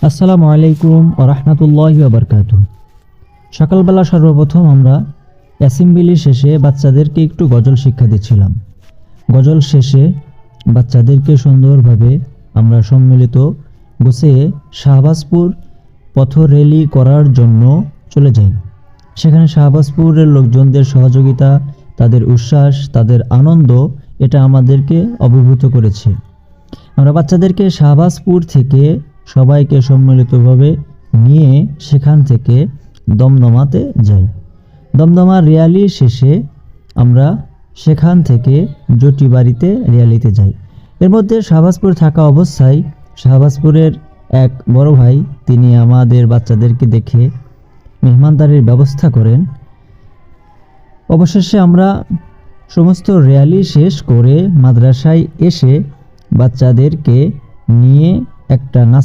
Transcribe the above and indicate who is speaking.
Speaker 1: আসসালামু আলাইকুম ওয়া রাহমাতুল্লাহি ওয়া বারাকাতুহু। সকালবেলা সর্বপ্রথম আমরা অ্যাসেম্বলি শেষে বাচ্চাদেরকে একটু গজল শিক্ষা দিচ্ছিলাম। গজল শেষে বাচ্চাদেরকে সুন্দরভাবে আমরা সম্মিলিত গুছিয়ে শাহবাজপুর পথ র্যালি করার জন্য চলে যাই। সেখানে শাহবাজপুরের লোকজনদের সহযোগিতা, তাদের উচ্ছ্বাস, তাদের আনন্দ এটা আমাদেরকে অভিভূত করেছে। আমরা বাচ্চাদেরকে শাহবাজপুর থেকে সবাইকে সম্মিলিতভাবে নিয়ে সেখান থেকে দমদমাতে যাই। দমদমা র্যালি শেষে আমরা সেখান থেকে জটিবাড়িতে র্যালিতে যাই। এর মধ্যে শাহবাজপুর থাকা অবস্থায় শাহবাজপুরের এক বড় ভাই তিনি আমাদের বাচ্চাদেরকে দেখে মেহমানদারির ব্যবস্থা করেন। অবশেষে আমরা সমস্ত র্যালি শেষ করে মাদ্রাসায় এসে বাচ্চাদেরকে নিয়ে একটা নাস্তা